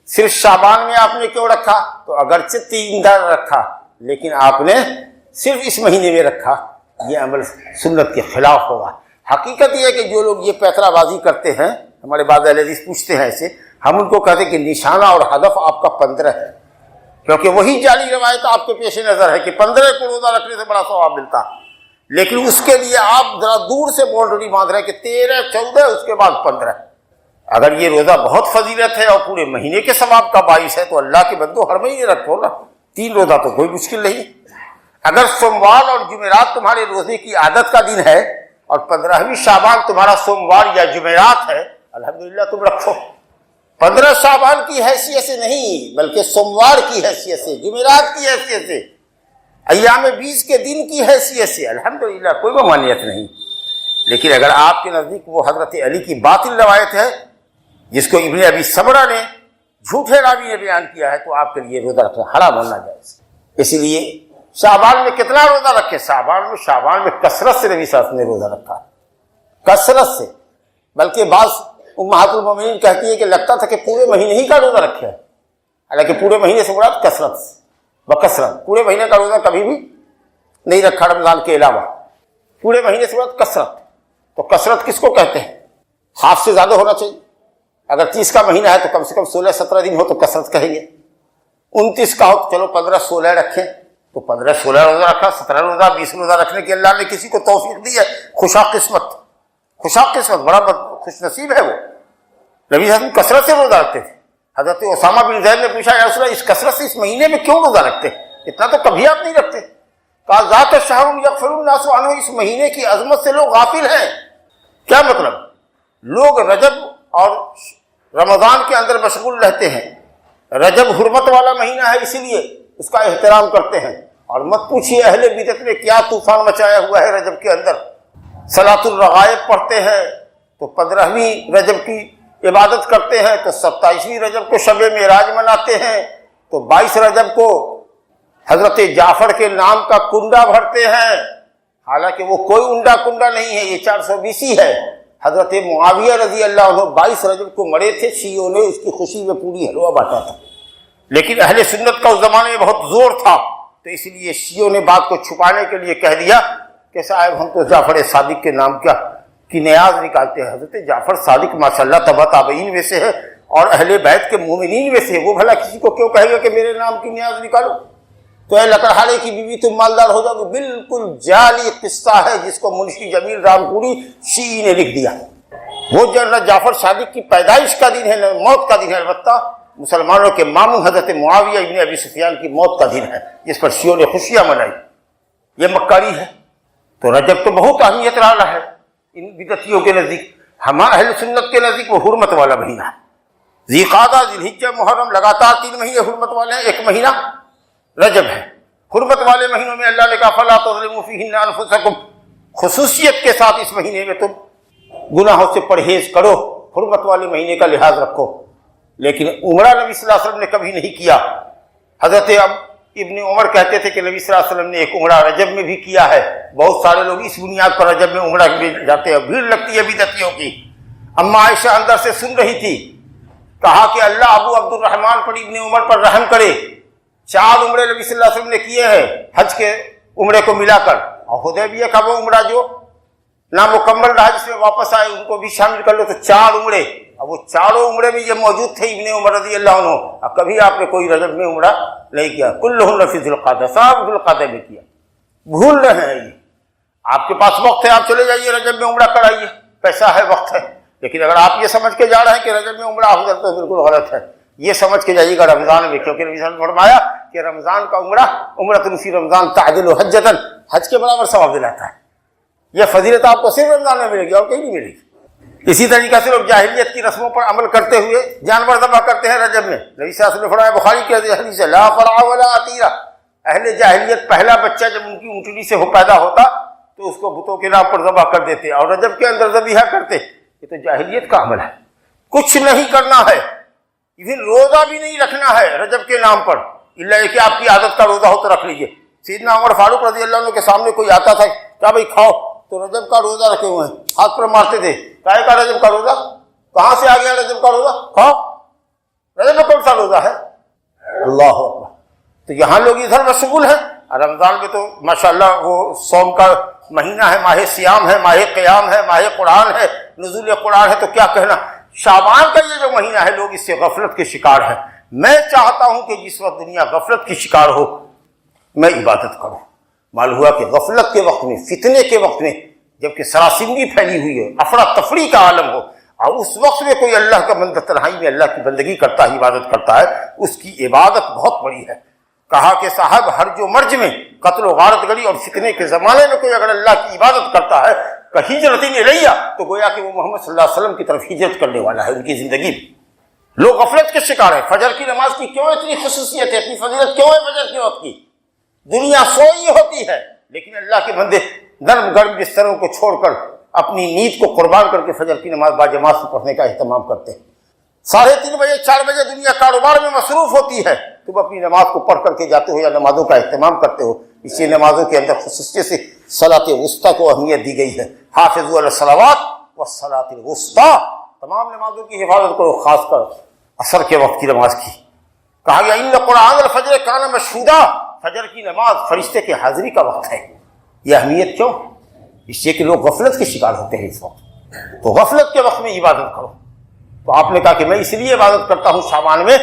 صرف شعبان میں آپ نے کیوں رکھا؟ تو اگرچہ 3 دن رکھا لیکن آپ نے صرف اس مہینے میں رکھا، یہ عمل سنت کے خلاف ہوگا۔ حقیقت یہ ہے کہ جو لوگ یہ پیترا بازی کرتے ہیں، ہمارے بعض اہل حدیث پوچھتے ہیں ایسے، ہم ان کو کہتے ہیں کہ نشانہ اور ہدف آپ کا 15 ہے، کیونکہ وہی جعلی روایت آپ کے پیش نظر ہے کہ 15 کو روزہ رکھنے سے بڑا ثواب ملتا، لیکن اس کے لیے آپ ذرا دور سے باؤنڈری باندھ رہے ہیں کہ 13، 14 اس کے بعد 15۔ اگر یہ روزہ بہت فضیلت ہے اور پورے مہینے کے ثواب کا باعث ہے تو اللہ کے بندو ہر مہینے رکھو نا، 3 روزہ تو کوئی مشکل نہیں۔ اگر سوموار اور جمعرات تمہارے روزے کی عادت کا دن ہے اور 15ویں شعبان تمہارا سوموار یا جمعرات ہے، الحمدللہ تم رکھو۔ 15 شعبان کی حیثیت سے نہیں بلکہ سوموار کی حیثیت سے، جمعرات کی حیثیت سے، ایام 20 کے دن کی حیثیت سے الحمدللہ کوئی ممانعت نہیں۔ لیکن اگر آپ کے نزدیک وہ حضرت علی کی باطل روایت ہے جس کو ابن ابی سمرہ نے جھوٹے راوی نے بیان کیا ہے تو آپ کے لیے روزہ رکھنا حرام ہونا جائز۔ اس لیے شعبان میں کتنا روزہ رکھے؟ شعبان میں کثرت سے نبی صلی اللہ علیہ وسلم نے روزہ رکھا، کثرت سے، بلکہ بعض امہات المومنین کہتی ہے کہ لگتا تھا کہ پورے مہینے ہی کا روزہ رکھے، حالانکہ پورے مہینے سے مراد کثرت سے، بکثرت، پورے مہینے کا روزہ کبھی بھی نہیں رکھا رمضان کے علاوہ، پورے مہینے سے مراد کثرت۔ تو کثرت کس کو کہتے ہیں؟ ہاف سے زیادہ ہونا چاہیے۔ اگر 30 کا مہینہ ہے تو کم سے کم 16، 17 دن ہو تو کثرت کہیں گے۔ 29 کا ہو تو چلو 15، 16 رکھیں، تو 15، 16 روزہ رکھا، 17 روزہ، 20 روزہ رکھنے کی اللہ نے کسی کو توفیق دی ہے، خوشا قسمت، بڑا خوش نصیب ہے وہ۔ نبی صلی اللہ علیہ وسلم کثرت سے روزہ رکھتے تھے۔ حضرت اسامہ بن زید نے پوچھا یا رسول اللہ اس کثرت سے اس مہینے میں کیوں روزہ رکھتے؟ اتنا تو کبھی آپ نہیں رکھتے۔ کہا ذات شہر یغفل الناس عنہ، اس مہینے کی عظمت سے لوگ غافل ہیں۔ کیا مطلب؟ لوگ رجب اور رمضان کے اندر مشغول رہتے ہیں، رجب حرمت والا مہینہ ہے اسی لیے اس کا احترام کرتے ہیں، اور مت پوچھیے اہل بدعت نے کیا طوفان مچایا ہوا ہے رجب کے اندر۔ صلاۃ الرغائب پڑھتے ہیں تو 15ویں رجب کی عبادت کرتے ہیں، تو 27ویں رجب کو شب معراج مناتے ہیں، تو 22 رجب کو حضرت جعفر کے نام کا کنڈا بھرتے ہیں، حالانکہ وہ کوئی انڈا کنڈا نہیں ہے، یہ 420 ہی ہے۔ حضرت معاویہ رضی اللہ عنہ 22 رجب کو مرے تھے، شیعوں نے اس کی خوشی میں پوری حلوہ بانٹا تھا، لیکن اہل سنت کا اس زمانے میں بہت زور تھا، تو اس لیے شیعوں نے بات کو چھپانے کے لیے کہہ دیا کہ صاحب ہم تو جعفر صادق کے نام کی نیاز نکالتے ہیں۔ حضرت جعفر صادق ماشاءاللہ تبع تابعین میں سے ہے اور اہل بیت کے مومنین میں سے ہے، وہ بھلا کسی کو کیوں کہے گا کہ میرے نام کی نیاز نکالو؟ تو اے لکڑہاڑے کی بیوی تم مالدار ہو جاؤ گے، بالکل جعلی قصہ ہے جس کو منشی جمیل رام پوری شیعی نے لکھ دیا۔ وہ جنرل جعفر صادق کی پیدائش کا دن ہے، موت کا دن ہے، البتہ مسلمانوں کے ماموں حضرت معاویہ ابن ابی سفیان کی موت کا دن ہے، جس پر شیعوں نے خوشیاں منائی۔ یہ مکاری ہے۔ تو رجب تو بہت اہمیت رہا ہے ان بدعتیوں کے نزدیک، ہمارے اہل سنت کے نزدیک وہ حرمت والا مہینہ ہے۔ ذی قعدہ، ذی الحجہ، محرم، لگاتار 3 مہینے حرمت والے ہیں، ایک مہینہ رجب ہے۔ حرمت والے مہینوں میں اللہ نے کہا فَلَا تَظْلِمُوا فِيهِنَّ أَنفُسَكُمْ، خصوصیت کے ساتھ اس مہینے میں تم گناہوں سے پرہیز کرو، حرمت والے مہینے کا لحاظ رکھو۔ لیکن عمرہ نبی صلی اللہ علیہ وسلم نے کبھی نہیں کیا۔ حضرت ابن عمر کہتے تھے کہ نبی صلی اللہ علیہ وسلم نے ایک عمرہ رجب میں بھی کیا ہے۔ بہت سارے لوگ اس بنیاد پر رجب میں عمرہ بھی جاتے ہیں، بھیڑ لگتی ہے بدعتیوں کی، اما عائشہ اندر سے سن رہی تھی، کہا کہ اللہ ابو عبد الرحمن پر ابن عمر پر رحم کرے، 4 عمرے نبی صلی اللہ علیہ وسلم نے کیے ہیں حج کے عمرے کو ملا کر، اور حدیبیہ کا وہ عمرہ جو نامکمل رہا جس میں واپس آئے ان کو بھی شامل کر لو، تو 4 عمرے، اب وہ 4 عمرے میں یہ موجود تھے ابن عمر رضی اللہ عنہ۔ اب کبھی آپ نے کوئی رجب میں عمرہ نہیں کیا، کلہن فی ذی القعدہ، سب ذی القعدہ میں کیا، بھول رہے ہیں یہ۔ آپ کے پاس وقت ہے، آپ چلے جائیے رجب میں عمرہ کرائیے، پیسہ ہے، وقت ہے، لیکن اگر آپ یہ سمجھ کے جا رہے ہیں کہ رجب میں عمرہ افضل، تو بالکل غلط ہے۔ یہ سمجھ کے جائیے گا رمضان میں، کیونکہ نبی صلی اللہ علیہ وسلم نے فرمایا کہ رمضان کا عمرہ، عمرۃ فی رمضان تعدل حجۃ، حج کے برابر ثواب دلاتا ہے۔ یہ فضیلت آپ کو صرف رمضان میں ملے گی اور کہیں نہیں ملے گی۔ اسی طریقہ سے لوگ جاہلیت کی رسموں پر عمل کرتے ہوئے جانور ذبح کرتے ہیں رجب میں۔ نبی صلی اللہ علیہ وسلم نے فرمایا، بخاری کی حدیث ہے، لا فرع ولا عتیرہ، اہل جاہلیت پہلا بچہ جب ان کی اونٹنی سے وہ پیدا ہوتا تو اس کو بتوں کے نام پر ذبح کر دیتے اور رجب کے اندر ذبیحہ کرتے۔ یہ تو جاہلیت کا عمل ہے، کچھ نہیں کرنا ہے، ایون روزہ بھی نہیں رکھنا ہے رجب کے نام پر، الا کہ آپ کی عادت کا روزہ ہو تو رکھ لیجئے۔ سیدنا عمر فاروق رضی اللہ عنہ کے سامنے کوئی آتا تھا، کیا بھائی کھاؤ، تو رجب کا روزہ رکھے ہوئے ہیں، ہاتھ پر مارتے تھے، کہے کا رجب کا روزہ، کہاں سے آ گیا رجب کا روزہ، کھاؤ، رجب میں کون سا روزہ ہے؟ اللہ اکبر۔ تو یہاں لوگ ادھر مشغول ہیں، رمضان میں تو ماشاءاللہ وہ صوم کا مہینہ ہے، ماہ سیام ہے، ماہ قیام ہے، ماہ قرآن ہے، نزول قرآن ہے، تو کیا کہنا۔ شعبان کا یہ جو مہینہ ہے لوگ اس سے غفلت کے شکار ہیں۔ میں چاہتا ہوں کہ جس وقت دنیا غفلت کی شکار ہو میں عبادت کروں۔ معلوم ہوا کہ غفلت کے وقت میں، فتنے کے وقت میں، جبکہ سراسندگی پھیلی ہوئی ہے، افراتفری کا عالم ہو، اور اس وقت میں کوئی اللہ کا بندہ تنہائی میں اللہ کی بندگی کرتا ہے، عبادت کرتا ہے، اس کی عبادت بہت بڑی ہے۔ کہا کہ صاحب ہر جو مرج میں قتل و غارت گری اور فتنے کے زمانے میں کوئی اگر اللہ کی عبادت کرتا ہے کہ ہجرت الیہ، تو گویا کہ وہ محمد صلی اللہ علیہ وسلم کی طرف ہجرت کرنے والا ہے ان کی زندگی میں۔ لوگ غفلت کے شکار ہیں۔ فجر کی نماز کی کیوں اتنی خصوصیت ہے، اتنی فضیلت کیوں ہے فجر کے وقت کی؟ دنیا سوئی ہوتی ہے لیکن اللہ کے بندے نرم گرم بستروں کو چھوڑ کر اپنی نیند کو قربان کر کے فجر کی نماز باجماعت سے پڑھنے کا اہتمام کرتے ہیں۔ 3:30 بجے 4 بجے دنیا کاروبار میں مصروف ہوتی ہے، تم اپنی نماز کو پڑھ کر کے جاتے ہو یا نمازوں کا اہتمام کرتے ہو۔ اسی نمازوں کے اندر خصوصیت سے صلاۃ وسطیٰ کو اہمیت دی گئی ہے۔ حافظوا علی الصلوات والصلاۃ الوسطیٰ، تمام نمازوں کی حفاظت کرو، خاص کر عصر کے وقت کی نماز کی۔ کہا گیا ان قرآن الفجر کان مشہودا، فجر کی نماز فرشتے کی حاضری کا وقت ہے۔ یہ اہمیت کیوں؟ اس لیے کہ لوگ غفلت کے شکار ہوتے ہیں اس وقت، تو غفلت کے وقت میں عبادت کرو۔ تو آپ نے کہا کہ میں اس لیے عبادت کرتا ہوں شعبان میں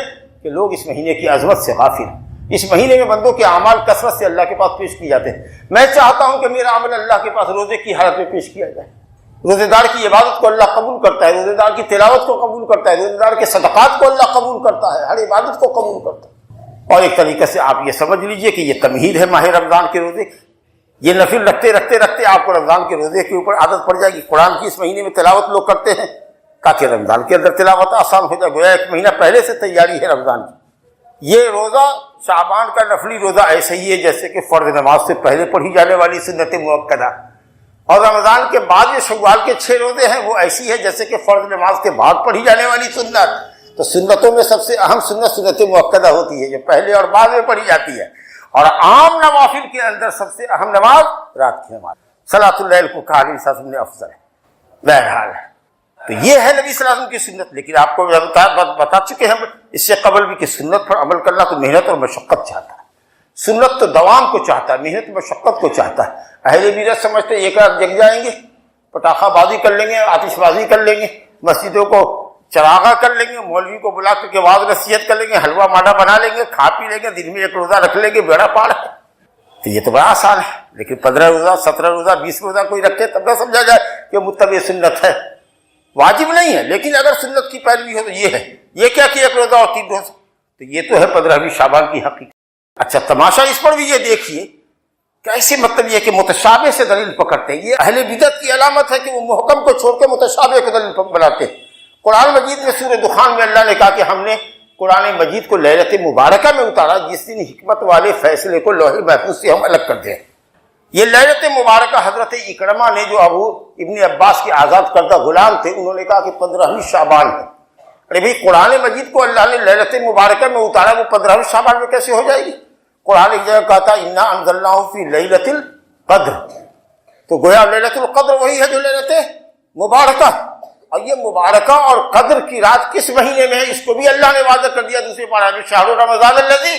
کہ لوگ اس مہینے کی عظمت سے غافل ہیں۔ اس مہینے میں بندوں کے اعمال کثرت سے اللہ کے پاس پیش کیے جاتے ہیں۔ میں چاہتا ہوں کہ میرا عمل اللہ کے پاس روزے کی حالت میں پیش کیا جائے۔ روزے دار کی عبادت کو اللہ قبول کرتا ہے، روزے دار کی تلاوت کو قبول کرتا ہے، روزے دار کے صدقات کو اللہ قبول کرتا ہے، ہر عبادت کو قبول کرتا ہے۔ اور ایک طریقے سے آپ یہ سمجھ لیجئے کہ یہ تمہید ہے ماہ رمضان کے روزے کی۔ یہ نفل رکھتے رکھتے رکھتے آپ کو رمضان کے روزے کے اوپر عادت پڑ جائے گی۔ قرآن کی اس مہینے میں تلاوت لوگ کرتے ہیں تاکہ رمضان کے اندر تلاوت آسان ہو جائے، گویا 1 مہینہ پہلے سے تیاری ہے رمضان کی۔ یہ روزہ شعبان کا نفلی روزہ ایسے ہی ہے جیسے کہ فرض نماز سے پہلے پڑھی جانے والی سنت مؤکدہ، اور رمضان کے بعد جو شوال کے 6 روزے ہیں وہ ایسی ہے جیسے کہ فرض نماز کے بعد پڑھی جانے والی سنت۔ تو سنتوں میں سب سے اہم سنت سنت مؤکدہ ہوتی ہے جو پہلے اور بعد میں پڑھی جاتی ہے، اور عام نوافل کے اندر سب سے اہم نماز رات کی نماز، صلاۃ اللیل کو کہا نبی صلی اللہ علیہ وسلم نے افضل ہے۔ بہرحال تو یہ ہے نبی صلی اللہ علیہ وسلم کی سنت، لیکن آپ کو بتا چکے ہیں اس سے قبل بھی کہ سنت پر عمل کرنا تو محنت اور مشقت چاہتا ہے۔ سنت تو دوام کو چاہتا ہے، محنت مشقت کو چاہتا ہے۔ اہل بدعت سمجھتے ایک رات جگ جائیں گے، پٹاخہ بازی کر لیں گے، آتش بازی کر لیں گے، مسجدوں کو چراغا کر لیں گے، مولوی کو بلا کر کے واعظ نصیحت کر لیں گے، حلوہ ماڈا بنا لیں گے، کھا پی لیں گے، دن میں 1 روزہ رکھ لیں گے، بیڑا پار ہے۔ تو یہ تو بڑا آسان ہے، لیکن 15 روزہ 17 روزہ 20 روزہ کوئی رکھے تب نہ سمجھا جائے کہ متبع سنت ہے۔ واجب نہیں ہے، لیکن اگر سنت کی پیروی ہو تو یہ ہے۔ یہ کیا کہ 1 روزہ اور 3 روزہ، تو یہ تو ہے 15ویں شعبان کی حقیقت۔ اچھا تماشا اس پر بھی یہ دیکھیے کیسے، مطلب یہ کہ متشابہ سے دلیل پکڑتے ہیں۔ یہ اہل بدعت کی علامت ہے کہ وہ محکم کو چھوڑ کے متشابہ کو دلیل بناتے ہیں۔ قرآن مجید میں سورہ دخان میں اللہ نے کہا کہ ہم نے قرآن مجید کو لیلۃ مبارکہ میں اتارا جس دن حکمت والے فیصلے کو لوح محفوظ سے ہم الگ کر دیں۔ یہ لیلۃ مبارکہ حضرت اکرمہ نے جو ابو ابن عباس کے آزاد کردہ غلام تھے انہوں نے کہا کہ 15ویں شعبان ہے۔ ارے بھائی قرآن مجید کو اللہ نے لیلۃ مبارکہ میں اتارا، وہ 15ویں شعبان میں کیسے ہو جائے گی؟ قرآن ایک جگہ کہا تھا انا انزلناہ فی لیلۃ القدر، تو گویا لیلۃ القدر وہی ہے جو لیلۃ مبارکہ، اور یہ مبارکہ اور قدر کی رات کس مہینے میں ہے اس کو بھی اللہ نے واضح کر دیا دوسرے پارہ میں، شہر رمضان الذی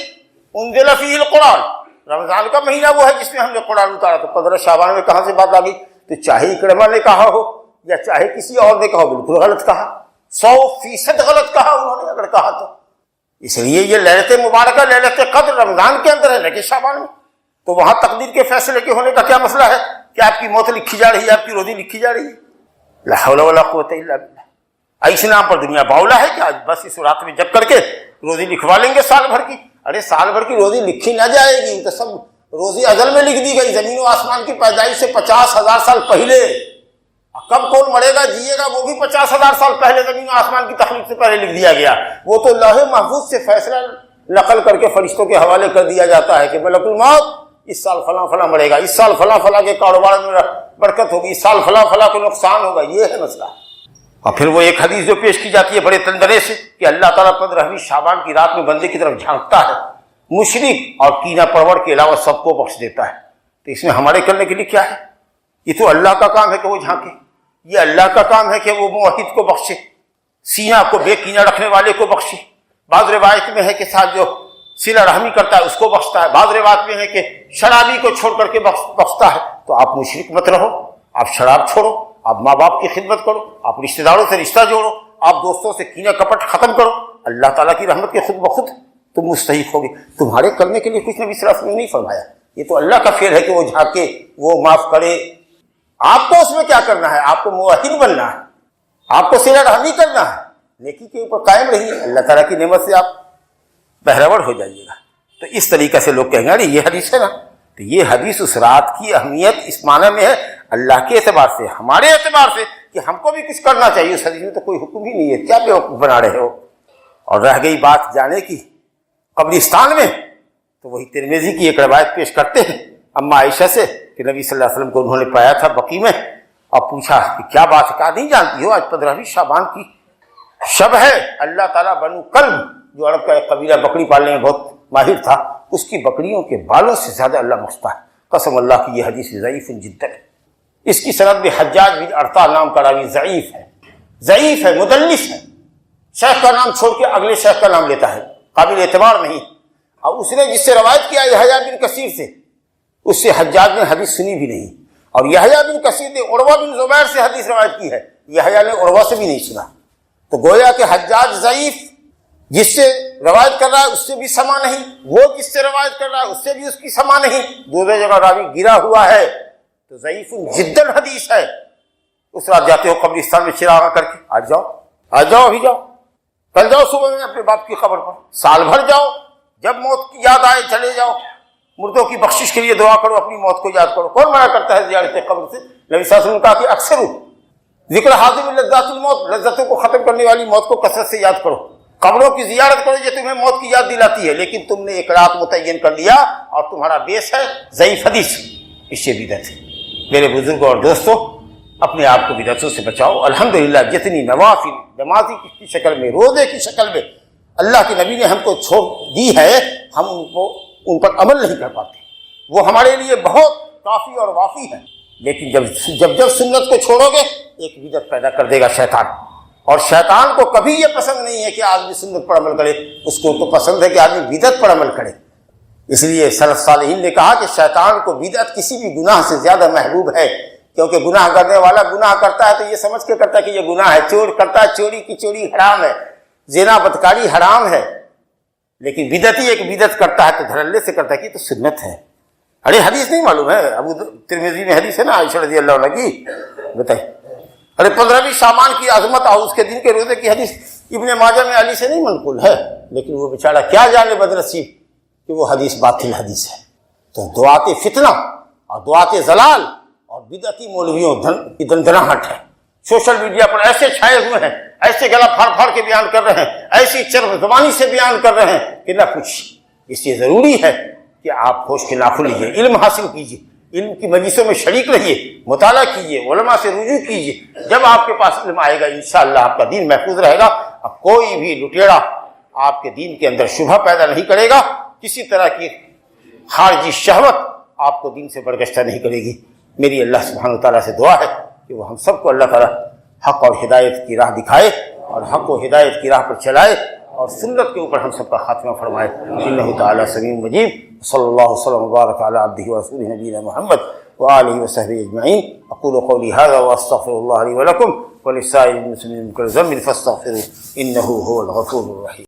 انزل فیہ القرآن، رمضان کا مہینہ وہ ہے جس میں ہم نے قرآن اتارا۔ تو 15 شعبان میں کہاں سے بات آ گئی؟ تو چاہے اکرمہ نے کہا ہو یا چاہے کسی اور نے کہا ہو، بالکل غلط کہا، 100% غلط کہا انہوں نے اگر کہا تو۔ اس لیے یہ ليلۃ مبارکہ ليلۃ قدر رمضان کے اندر ہے لیکن شعبان میں، تو وہاں تقدیر کے فیصلے کے ہونے کا کیا مسئلہ ہے کہ آپ کی موت لکھی جا رہی ہے، آپ کی روزی لکھی جا رہی ہے؟ لا حول ولا قوت الا باللہ۔ ایسے نام پر دنیا باولا ہے کہ بس اس رات میں جگ کر کے روزی لکھوا لیں گے سال بھر کی۔ ارے سال بھر کی روزی لکھی نہ جائے گی، تو سب روزی ازل میں لکھ دی گئی، زمین و آسمان کی پیدائش سے 50,000 سال پہلے۔ کب کون مرے گا جیے گا وہ بھی 50,000 سال پہلے زمین و آسمان کی تخلیق سے پہلے لکھ دیا گیا۔ وہ تو لوح محفوظ سے فیصلہ نقل کر کے فرشتوں کے حوالے کر دیا جاتا ہے کہ ملک الموت اس سال فلاں فلاں مرے گا، اس سال فلاں فلاں کے کاروبار میں برکت ہوگی، اس سال فلاں فلاں کو نقصان ہوگا، یہ ہے مسئلہ۔ اور پھر وہ ایک حدیث جو پیش کی جاتی ہے بڑے تندرے سے کہ اللہ تعالیٰ 15ویں شعبان کی رات میں بندے کی طرف جھانکتا ہے، مشرک اور کینہ پرور کے علاوہ سب کو بخش دیتا ہے۔ تو اس میں ہمارے کرنے کے لیے کیا ہے؟ یہ تو اللہ کا کام ہے کہ وہ جھانکے، یہ اللہ کا کام ہے کہ وہ موحد کو بخشے، سینہ کو بے کینہ رکھنے والے کو بخشے۔ بعض روایت میں ہے کہ ساتھ جو صلہ رحمی کرتا ہے اس کو بخشتا ہے، بعض روایت میں ہے کہ شرابی کو چھوڑ کر کے بخشتا ہے۔ تو آپ مشرک مت رہو، آپ شراب چھوڑو، آپ ماں باپ کی خدمت کرو، آپ رشتہ داروں سے رشتہ جوڑو، آپ دوستوں سے کینہ کپٹ ختم کرو، اللہ تعالیٰ کی رحمت کے خود بخود تم مستحق ہوگے۔ تمہارے کرنے کے لیے کچھ نبی صلی اللہ علیہ وسلم نے نہیں فرمایا، یہ تو اللہ کا فعل ہے کہ وہ جھانکے، وہ معاف کرے۔ آپ کو اس میں کیا کرنا ہے؟ آپ کو موحد بننا ہے، آپ کو صلہ رحمی کرنا ہے، نیکی کے اوپر قائم رہیے، اللہ تعالیٰ کی نعمت سے آپ بہرور ہو جائیے گا۔ تو اس طریقے سے لوگ کہیں گے یہ حدیث ہے نا، تو یہ حدیث اس رات کی اہمیت اس معنی میں ہے اللہ کے اعتبار سے، ہمارے اعتبار سے کہ ہم کو بھی کچھ کرنا چاہیے۔ اس حدیث میں تو کوئی حکم ہی نہیں ہے، کیا بیوقوف بنا رہے ہو؟ اور رہ گئی بات جانے کی قبرستان میں، تو وہی ترمذی کی ایک روایت پیش کرتے ہیں اما عائشہ سے کہ نبی صلی اللہ علیہ وسلم کو انہوں نے پایا تھا بقیع میں اور پوچھا کہ کیا بات ہے؟ کہا نہیں جانتی ہو آج 15ویں شعبان کی شب ہے، اللہ تعالیٰ بنو کلب جو عرب کا ایک قبیلہ بکری پالنے میں بہت ماہر تھا، اس کی بکریوں کے بالوں سے زیادہ اللہ مختا ہے، قسم اللہ کی یہ حدیث ضعیف جدا ہے۔ اس کی سند میں حجاج بن ارطا نام کا راوی ضعیف ہے، مدلس ہے، شیخ کا نام چھوڑ کے اگلے شیخ کا نام لیتا ہے، قابل اعتبار نہیں۔ اور اس نے جس سے روایت کیا یحییٰ بن کثیر سے، اس سے حجاج نے حدیث سنی بھی نہیں، اور یحییٰ بن کثیر نے عروہ بن زبیر سے حدیث روایت کی ہے، یحییٰ نے عروہ سے بھی نہیں سنا۔ تو گویا کہ حجاج ضعیف، جس سے روایت کر رہا ہے اس سے بھی سما نہیں، وہ جس سے روایت کر رہا ہے اس سے بھی اس کی سما نہیں، دونوں جگہ راوی گرا ہوا ہے، تو ضعیف جدا حدیث ہے۔ اس رات جاتے ہو قبرستان میں چراغ کر کے، آج جاؤ ابھی جاؤ، کل جاؤ صبح میں اپنے باپ کی قبر پر، سال بھر جاؤ، جب موت کی یاد آئے چلے جاؤ، مردوں کی بخشش کے لیے دعا کرو، اپنی موت کو یاد کرو۔ کون منع کرتا ہے زیارت قبر سے؟ نبی صلی اللہ علیہ وسلم نے کہا کہ اکثر ذکر حاضر لذات الموت، لذتوں کو ختم کرنے والی موت کو کثرت سے یاد کرو، قبروں کی زیارت کرو یہ تمہیں موت کی یاد دلاتی ہے، لیکن تم نے ایک رات متعین کر لیا اور تمہارا بیس ہے ضعیف حدیث، اس سے بدعت ہے۔ میرے بزرگوں اور دوستوں، اپنے آپ کو بدعتوں سے بچاؤ۔ الحمدللہ جتنی نوافل نمازی کی شکل میں، روزے کی شکل میں اللہ کے نبی نے ہم کو چھوڑ دی ہے، ہم ان پر عمل نہیں کر پاتے، وہ ہمارے لیے بہت کافی اور وافی ہے، لیکن جب سنت کو چھوڑو گے ایک بدعت پیدا کر دے گا شیطان، اور شیطان کو کبھی یہ پسند نہیں ہے کہ آدمی سنت پر عمل کرے، اس کو تو پسند ہے کہ آدمی بدعت پر عمل کرے۔ اس لیے سلف صالحین نے کہا کہ شیطان کو بدعت کسی بھی گناہ سے زیادہ محبوب ہے، کیونکہ گناہ کرنے والا گناہ کرتا ہے تو یہ سمجھ کے کرتا ہے کہ یہ گناہ ہے، چور کرتا ہے چوری کی چوری حرام ہے، زنا بدکاری حرام ہے، لیکن بدعتی ایک بدعت کرتا ہے تو دھڑلے سے کرتا ہے کہ تو سنت ہے۔ ارے حدیث نہیں معلوم ہے؟ ابو ترمذی میں حدیث ہے نا عائشہ رضی اللہ عنہ کی، بتائیے۔ ارے 15ویں شعبان کی عظمت اور اس کے دن کے روزے کی حدیث ابن ماجہ میں علی سے نہیں منقول ہے، لیکن وہ بیچارہ کیا جانے بدنصیب کہ وہ حدیث باطل حدیث ہے۔ تو دعات فتنہ اور دعات ضلال اور بدعتی مولویوں کی دندناہٹ ہے، سوشل میڈیا پر ایسے چھائے ہوئے ہیں، ایسے گلا پھاڑ پھاڑ کے بیان کر رہے ہیں، ایسی چرب زبانی سے بیان کر رہے ہیں کہ نہ کچھ۔ اس لیے ضروری ہے کہ آپ ہوش کے ناخن لیجیے، علم حاصل کیجیے، علم کی مجلسوں میں شریک رہیے، مطالعہ کیجیے، علماء سے رجوع کیجیے۔ جب آپ کے پاس علم آئے گا انشاءاللہ آپ کا دین محفوظ رہے گا، اب کوئی بھی لٹیرا آپ کے دین کے اندر شبہ پیدا نہیں کرے گا، کسی طرح کی خارجی شہوت آپ کو دین سے برگشتہ نہیں کرے گی۔ میری اللہ سبحانہ وتعالیٰ سے دعا ہے کہ وہ ہم سب کو اللہ تعالیٰ حق اور ہدایت کی راہ دکھائے اور حق و ہدایت کی راہ پر چلائے اور سنت کے اوپر ہم سب کا خاتمہ فرمائے. انہ تعالی سمیع مجیب. صلی اللہ وسلم وبارک علی عبدہ ورسولہ نبینا محمد وآلہ وصحبہ اجمعین. اقول قولی ھذا واستغفر اللہ لی ولکم ولسائر المسلمین من کل ذنب فاستغفروہ انہ ھو الغفور الرحیم.